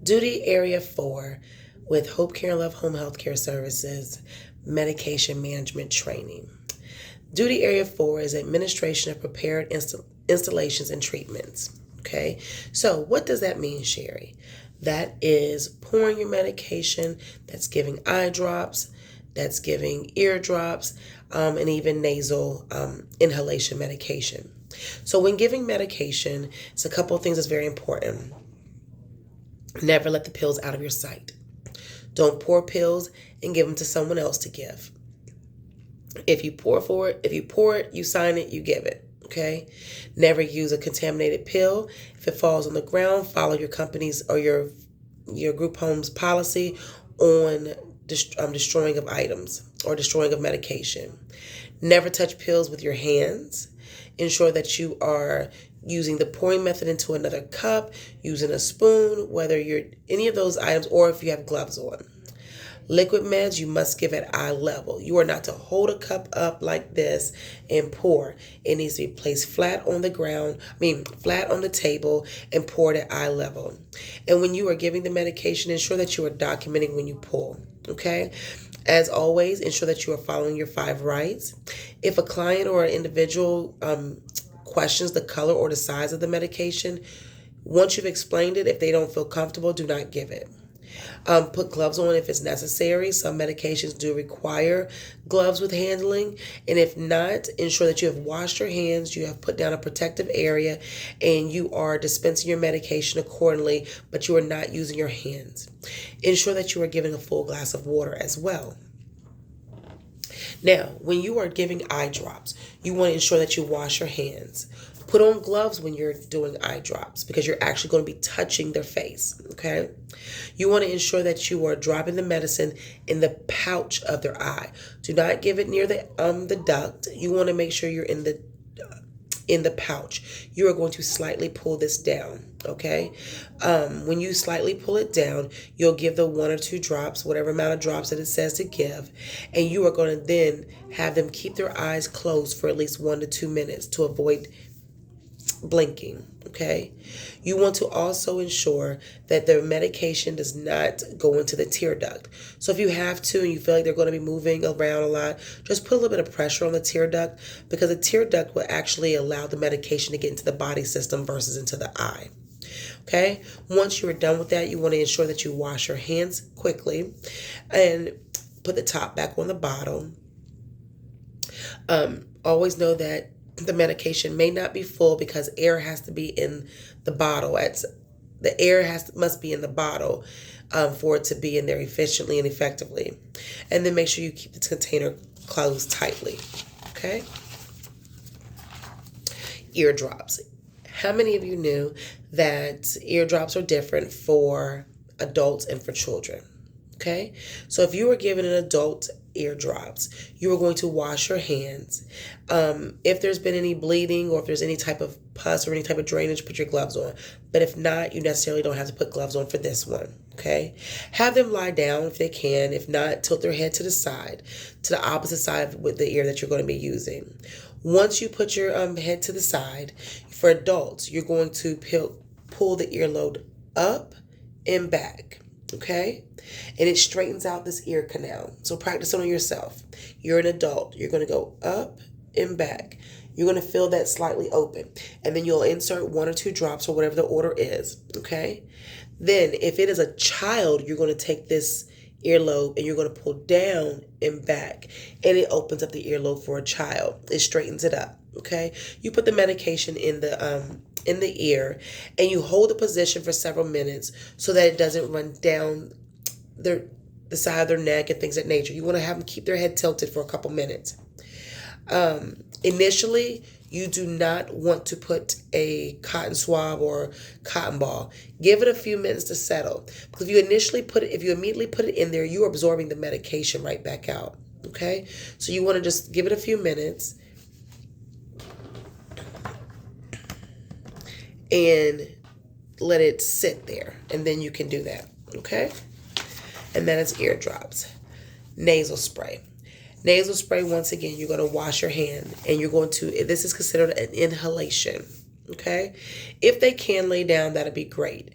Duty Area 4 with Hope Care and Love Home Healthcare Services Medication Management Training. Duty Area 4 is administration of prepared installations and treatments. Okay, so what does that mean, Sherry? That is pouring your medication, that's giving eye drops, that's giving ear drops, and even nasal inhalation medication. So when giving medication, it's a couple of things that's very important. Never let the pills out of your sight. Don't pour pills and give them to someone else to give. If you pour it, you sign it, you give it. Okay? Never use a contaminated pill. If it falls on the ground, follow your company's or your group home's policy on destroying of items or destroying of medication. Never touch pills with your hands. Ensure that you are using the pouring method into another cup, using a spoon, whether you're any of those items, or if you have gloves on. Liquid meds you must give at eye level. You are not to hold a cup up like this and pour. It needs to be placed flat on the ground, flat on the table, and poured at eye level. And when you are giving the medication, ensure that you are documenting when you pull. Okay? As always, ensure that you are following your 5 rights. If a client or an individual questions the color or the size of the medication, once you've explained it, if they don't feel comfortable, do not give it. Put gloves on if it's necessary. Some medications do require gloves with handling. And if not, ensure that you have washed your hands, you have put down a protective area, and you are dispensing your medication accordingly, but you are not using your hands. Ensure that you are giving a full glass of water as well. Now, when you are giving eye drops, you want to ensure that you wash your hands. Put on gloves when you're doing eye drops because you're actually going to be touching their face, okay? You want to ensure that you are dropping the medicine in the pouch of their eye. Do not give it near the duct. You want to make sure you're in the pouch. You are going to slightly pull this down, okay? When you slightly pull it down, you'll give the 1 or 2 drops, whatever amount of drops that it says to give, and you are going to then have them keep their eyes closed for at least 1 to 2 minutes to avoid blinking, okay? You want to also ensure that the medication does not go into the tear duct. So if you have to and you feel like they're going to be moving around a lot, just put a little bit of pressure on the tear duct because the tear duct will actually allow the medication to get into the body system versus into the eye. Okay? Once you are done with that, you want to ensure that you wash your hands quickly and put the top back on the bottle. Always know that the medication may not be full because air has to be in the bottle. The air must be in the bottle for it to be in there efficiently and effectively. And then make sure you keep the container closed tightly. Okay? Eardrops. How many of you knew that eardrops are different for adults and for children? Okay? So if you were given an adult eardrops, you are going to wash your hands. If there's been any bleeding or if there's any type of pus or any type of drainage, put your gloves on. But if not, you necessarily don't have to put gloves on for this one. Okay? Have them lie down if they can. If not, tilt their head to the side, to the opposite side with the ear that you're going to be using. Once you put your head to the side, for adults, you're going to pull the earlobe up and back. Okay? And it straightens out this ear canal. So practice it on yourself. You're an adult. You're going to go up and back. You're going to feel that slightly open. And then you'll insert 1 or 2 drops or whatever the order is. Okay? Then if it is a child, you're going to take this earlobe and you're going to pull down and back. And it opens up the earlobe for a child. It straightens it up. Okay? You put the medication in the ear and you hold the position for several minutes so that it doesn't run down the side of their neck and things of that nature. You want to have them keep their head tilted for a couple minutes. Initially, you do not want to put a cotton swab or cotton ball. Give it a few minutes to settle. Because if you immediately put it in there, you're absorbing the medication right back out. Okay? So you want to just give it a few minutes and let it sit there. And then you can do that. Okay? And then it's eardrops. Nasal spray. Nasal spray, once again, you're going to wash your hand and you're going to, this is considered an inhalation. Okay? If they can lay down, that'd be great.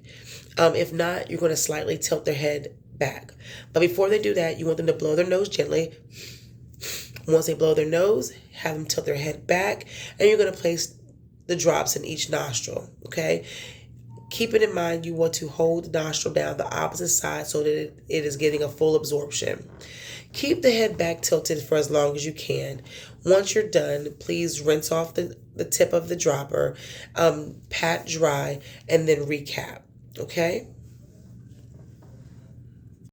If not, you're going to slightly tilt their head back. But before they do that, you want them to blow their nose gently. Once they blow their nose, have them tilt their head back, and you're going to place the drops in each nostril, okay? Keeping in mind, you want to hold the nostril down the opposite side so that it is getting a full absorption. Keep the head back tilted for as long as you can. Once you're done, please rinse off the tip of the dropper, pat dry, and then recap, okay?